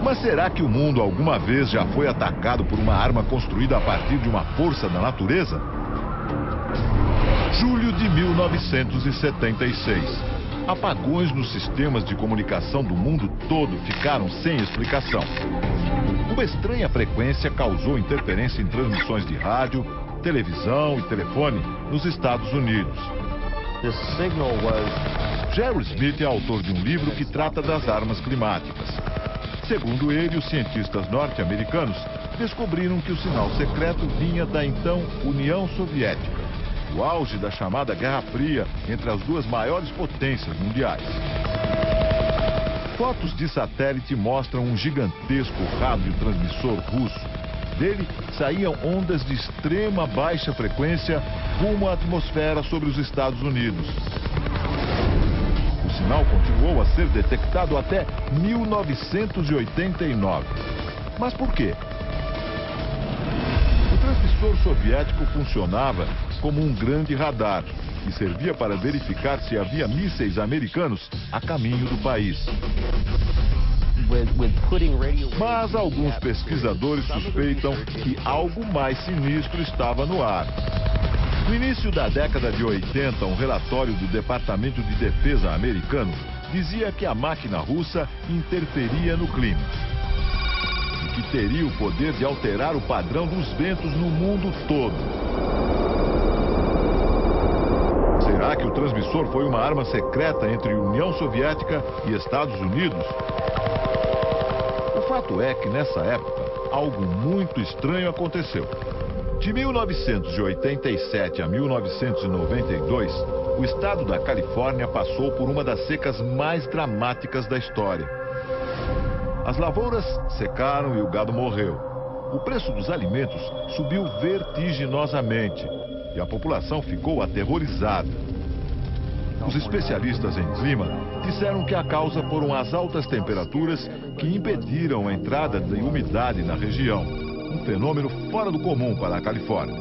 Mas será que o mundo alguma vez já foi atacado por uma arma construída a partir de uma força da natureza? Julho de 1976. Apagões nos sistemas de comunicação do mundo todo ficaram sem explicação. Uma estranha frequência causou interferência em transmissões de rádio, televisão e telefone nos Estados Unidos. Jerry Smith é autor de um livro que trata das armas climáticas. Segundo ele, os cientistas norte-americanos descobriram que o sinal secreto vinha da então União Soviética, o auge da chamada Guerra Fria entre as duas maiores potências mundiais. Fotos de satélite mostram um gigantesco radiotransmissor russo. Dele saíam ondas de extrema baixa frequência rumo à atmosfera sobre os Estados Unidos. O sinal continuou a ser detectado até 1989. Mas por quê? O transmissor soviético funcionava como um grande radar e servia para verificar se havia mísseis americanos a caminho do país. Mas alguns pesquisadores suspeitam que algo mais sinistro estava no ar. No início da década de 80, um relatório do Departamento de Defesa americano dizia que a máquina russa interferia no clima e que teria o poder de alterar o padrão dos ventos no mundo todo. Será que o transmissor foi uma arma secreta entre União Soviética e Estados Unidos? O fato é que, nessa época, algo muito estranho aconteceu. De 1987 a 1992, o estado da Califórnia passou por uma das secas mais dramáticas da história. As lavouras secaram e o gado morreu. O preço dos alimentos subiu vertiginosamente e a população ficou aterrorizada. Os especialistas em clima disseram que a causa foram as altas temperaturas que impediram a entrada de umidade na região, um fenômeno fora do comum para a Califórnia.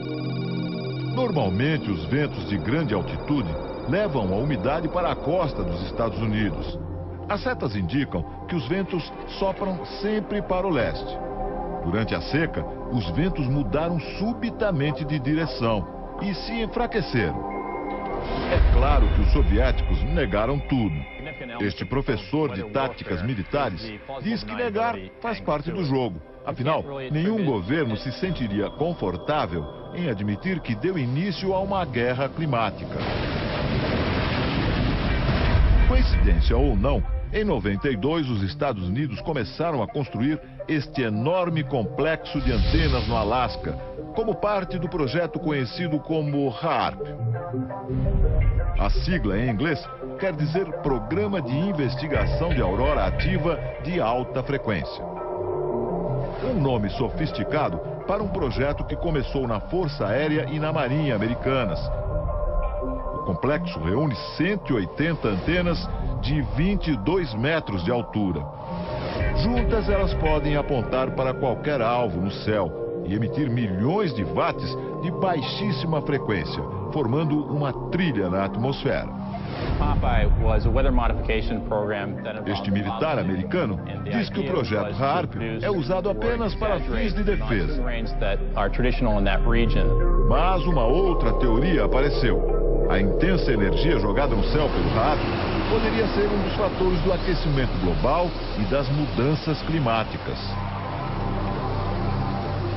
Normalmente, os ventos de grande altitude levam a umidade para a costa dos Estados Unidos. As setas indicam que os ventos sopram sempre para o leste. Durante a seca, os ventos mudaram subitamente de direção e se enfraqueceram. É claro que os soviéticos negaram tudo. Este professor de táticas militares diz que negar faz parte do jogo. Afinal, nenhum governo se sentiria confortável em admitir que deu início a uma guerra climática. Coincidência ou não, em 92 os Estados Unidos começaram a construir este enorme complexo de antenas no Alasca, como parte do projeto conhecido como HAARP. A sigla em inglês quer dizer Programa de Investigação de Aurora Ativa de Alta Frequência. Um nome sofisticado para um projeto que começou na Força Aérea e na Marinha Americanas. O complexo reúne 180 antenas de 22 metros de altura. Juntas, elas podem apontar para qualquer alvo no céu e emitir milhões de watts de baixíssima frequência, formando uma trilha na atmosfera. Este militar americano diz que o projeto HAARP é usado apenas para fins de defesa. Mas uma outra teoria apareceu. A intensa energia jogada no céu pelo HAARP poderia ser um dos fatores do aquecimento global e das mudanças climáticas.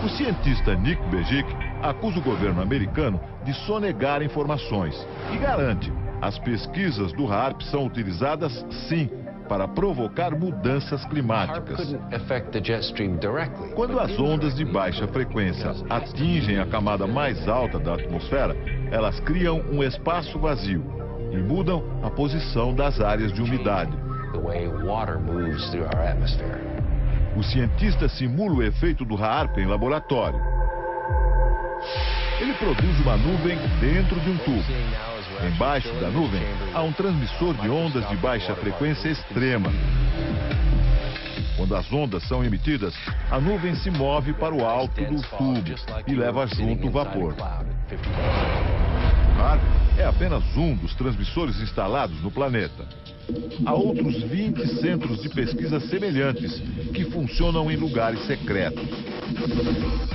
O cientista Nick Bejic acusa o governo americano de sonegar informações e garante: as pesquisas do HAARP são utilizadas, sim, para provocar mudanças climáticas. Quando as ondas de baixa frequência atingem a camada mais alta da atmosfera, elas criam um espaço vazio e mudam a posição das áreas de umidade. O cientista simula o efeito do HAARP em laboratório. Ele produz uma nuvem dentro de um tubo. Embaixo da nuvem há um transmissor de ondas de baixa frequência extrema. Quando as ondas são emitidas, a nuvem se move para o alto do tubo e leva junto o vapor. O HAARP é apenas um dos transmissores instalados no planeta. Há outros 20 centros de pesquisa semelhantes que funcionam em lugares secretos.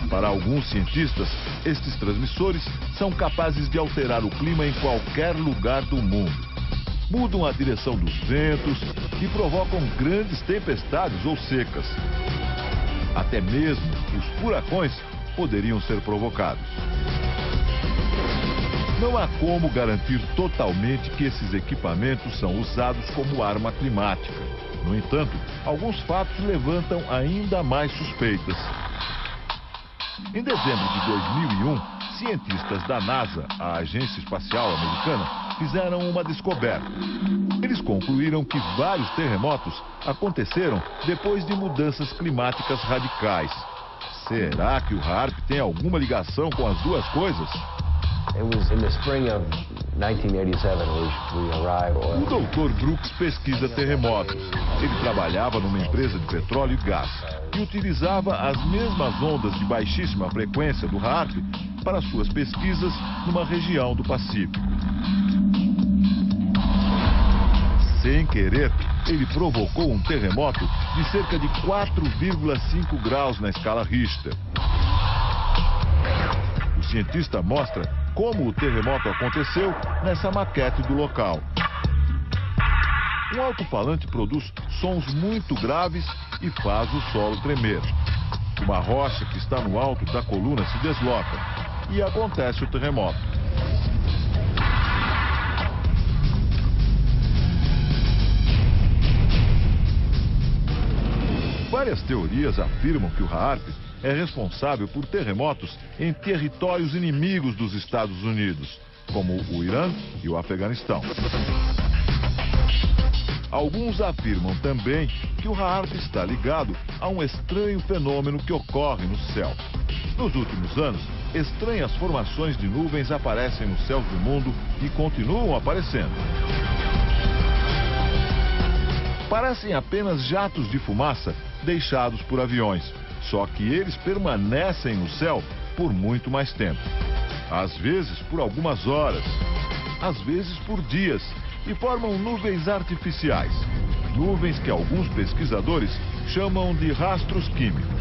Para alguns cientistas, estes transmissores são capazes de alterar o clima em qualquer lugar do mundo. Mudam a direção dos ventos e provocam grandes tempestades ou secas. Até mesmo os furacões poderiam ser provocados. Não há como garantir totalmente que esses equipamentos são usados como arma climática. No entanto, alguns fatos levantam ainda mais suspeitas. Em dezembro de 2001, cientistas da NASA, a Agência Espacial Americana, fizeram uma descoberta. Eles concluíram que vários terremotos aconteceram depois de mudanças climáticas radicais. Será que o HAARP tem alguma ligação com as duas coisas? It was in the spring of 1987 we arrived. O Dr. Brooks pesquisa terremotos. Ele trabalhava numa empresa de petróleo e gás e utilizava as mesmas ondas de baixíssima frequência do HAARP para suas pesquisas numa região do Pacífico. Sem querer, ele provocou um terremoto de cerca de 4,5 graus na escala Richter. O cientista mostra como o terremoto aconteceu nessa maquete do local. Um alto-falante produz sons muito graves e faz o solo tremer. Uma rocha que está no alto da coluna se desloca e acontece o terremoto. Várias teorias afirmam que o HAARP é responsável por terremotos em territórios inimigos dos Estados Unidos, como o Irã e o Afeganistão. Alguns afirmam também que o HAARP está ligado a um estranho fenômeno que ocorre no céu. Nos últimos anos, estranhas formações de nuvens aparecem nos céus do mundo e continuam aparecendo. Parecem apenas jatos de fumaça deixados por aviões. Só que eles permanecem no céu por muito mais tempo. Às vezes por algumas horas, às vezes por dias, e formam nuvens artificiais. Nuvens que alguns pesquisadores chamam de rastros químicos.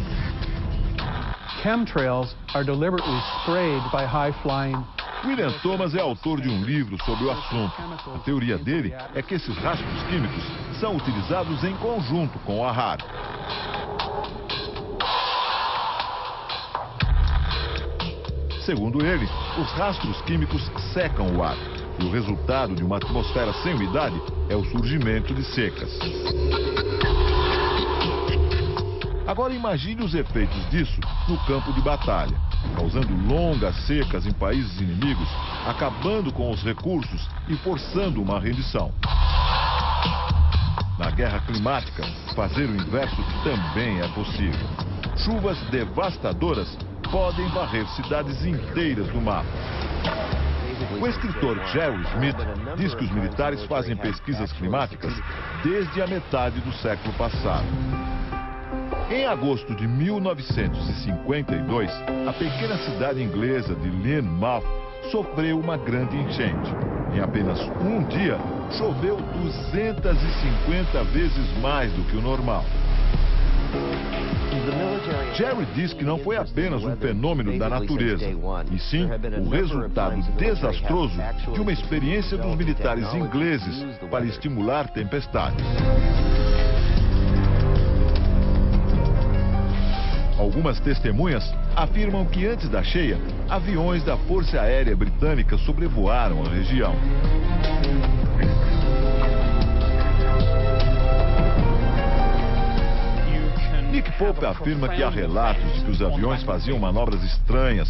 Chemtrails are deliberately sprayed by high-flying. William Thomas é autor de um livro sobre o assunto. A teoria dele é que esses rastros químicos são utilizados em conjunto com a HAARP. Segundo ele, os rastros químicos secam o ar. E o resultado de uma atmosfera sem umidade é o surgimento de secas. Agora imagine os efeitos disso no campo de batalha, causando longas secas em países inimigos, acabando com os recursos e forçando uma rendição. Na guerra climática, fazer o inverso também é possível. Chuvas devastadoras podem varrer cidades inteiras do mapa. O escritor Jerry Smith diz que os militares fazem pesquisas climáticas desde a metade do século passado. Em agosto de 1952, a pequena cidade inglesa de Lynmouth sofreu uma grande enchente. Em apenas um dia, choveu 250 vezes mais do que o normal. Jerry diz que não foi apenas um fenômeno da natureza, e sim o resultado desastroso de uma experiência dos militares ingleses para estimular tempestades. Algumas testemunhas afirmam que antes da cheia, aviões da Força Aérea Britânica sobrevoaram a região. Nick Pope afirma que há relatos de que os aviões faziam manobras estranhas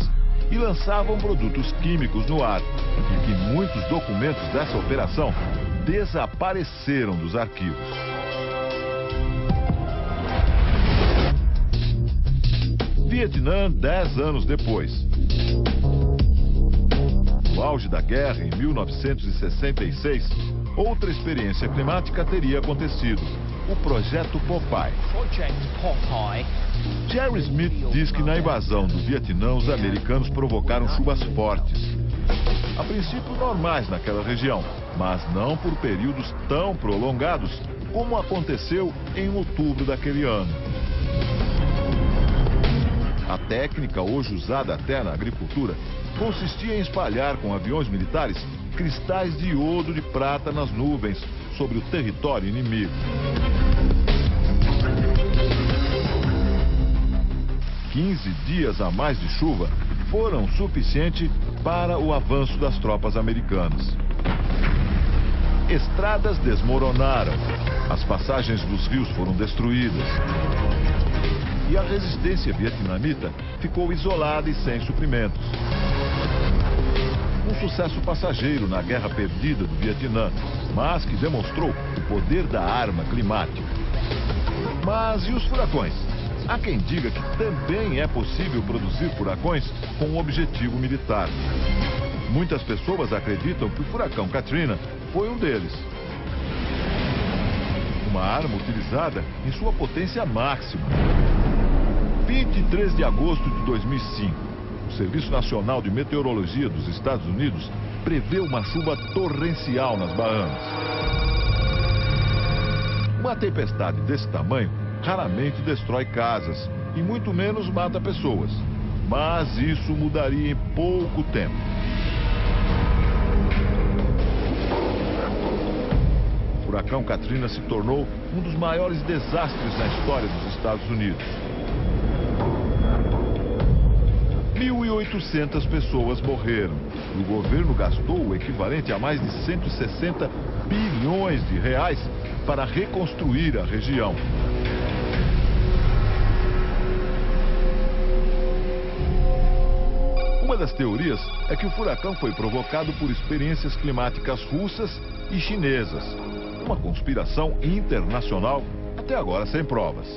e lançavam produtos químicos no ar, e que muitos documentos dessa operação desapareceram dos arquivos. Vietnã, 10 anos depois. No auge da guerra, em 1966, outra experiência climática teria acontecido. O Projeto Popeye. Jerry Smith diz que na invasão do Vietnã, os americanos provocaram chuvas fortes. a princípio normais naquela região, mas não por períodos tão prolongados como aconteceu em outubro daquele ano. A técnica, hoje usada até na agricultura, consistia em espalhar com aviões militares cristais de iodo de prata nas nuvens sobre o território inimigo. 15 dias a mais de chuva foram suficientes para o avanço das tropas americanas. Estradas desmoronaram, as passagens dos rios foram destruídas. E a resistência vietnamita ficou isolada e sem suprimentos. Um sucesso passageiro na guerra perdida do Vietnã, mas que demonstrou o poder da arma climática. Mas e os furacões? Há quem diga que também é possível produzir furacões com um objetivo militar. Muitas pessoas acreditam que o furacão Katrina foi um deles. Uma arma utilizada em sua potência máxima. 23 de agosto de 2005, o Serviço Nacional de Meteorologia dos Estados Unidos prevê uma chuva torrencial nas Bahamas. Uma tempestade desse tamanho raramente destrói casas e muito menos mata pessoas. Mas isso mudaria em pouco tempo. O furacão Katrina se tornou um dos maiores desastres na história dos Estados Unidos. 1.800 pessoas morreram. E o governo gastou o equivalente a mais de 160 bilhões de reais para reconstruir a região. Uma das teorias é que o furacão foi provocado por experiências climáticas russas e chinesas. Uma conspiração internacional, até agora sem provas.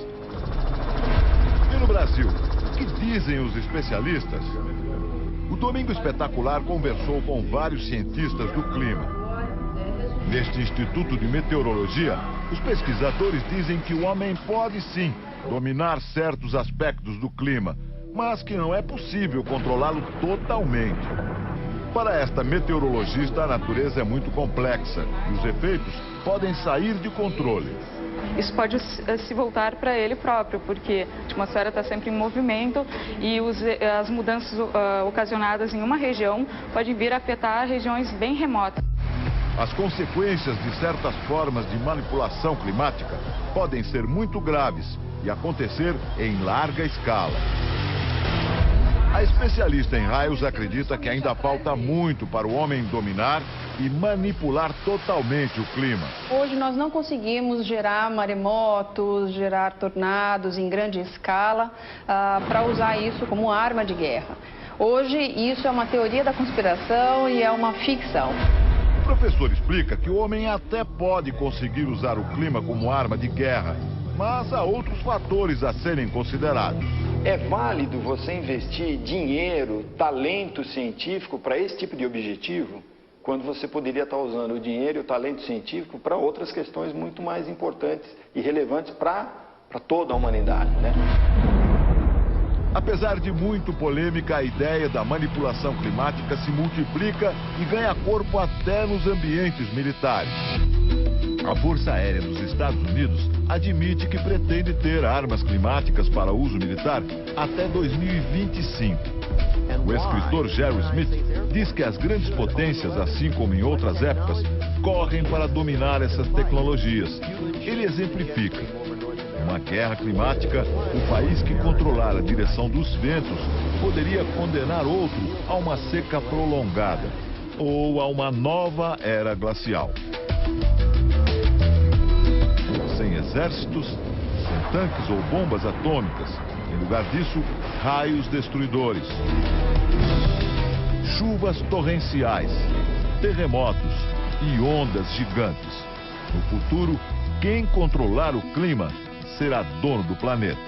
E no Brasil, o que dizem os especialistas? O Domingo Espetacular conversou com vários cientistas do clima. Neste Instituto de Meteorologia, os pesquisadores dizem que o homem pode sim dominar certos aspectos do clima, mas que não é possível controlá-lo totalmente. Para esta meteorologista, a natureza é muito complexa e os efeitos podem sair de controle. Isso pode se voltar para ele próprio, porque a atmosfera está sempre em movimento e as mudanças ocasionadas em uma região podem vir a afetar regiões bem remotas. As consequências de certas formas de manipulação climática podem ser muito graves e acontecer em larga escala. A especialista em raios acredita que ainda falta muito para o homem dominar e manipular totalmente o clima. Hoje nós não conseguimos gerar maremotos, gerar tornados em grande escala para usar isso como arma de guerra. Hoje isso é uma teoria da conspiração e é uma ficção. O professor explica que o homem até pode conseguir usar o clima como arma de guerra, mas há outros fatores a serem considerados. É válido você investir dinheiro, talento científico para esse tipo de objetivo, quando você poderia estar usando o dinheiro e o talento científico para outras questões muito mais importantes e relevantes para toda a humanidade, né? Apesar de muito polêmica, a ideia da manipulação climática se multiplica e ganha corpo até nos ambientes militares. A Força Aérea dos Estados Unidos admite que pretende ter armas climáticas para uso militar até 2025. O escritor Jerry Smith diz que as grandes potências, assim como em outras épocas, correm para dominar essas tecnologias. Ele exemplifica. Uma guerra climática, o país que controlar a direção dos ventos poderia condenar outro a uma seca prolongada ou a uma nova era glacial. Sem exércitos, sem tanques ou bombas atômicas. Em lugar disso, raios destruidores. Chuvas torrenciais, terremotos e ondas gigantes. No futuro, quem controlar o clima será dono do planeta.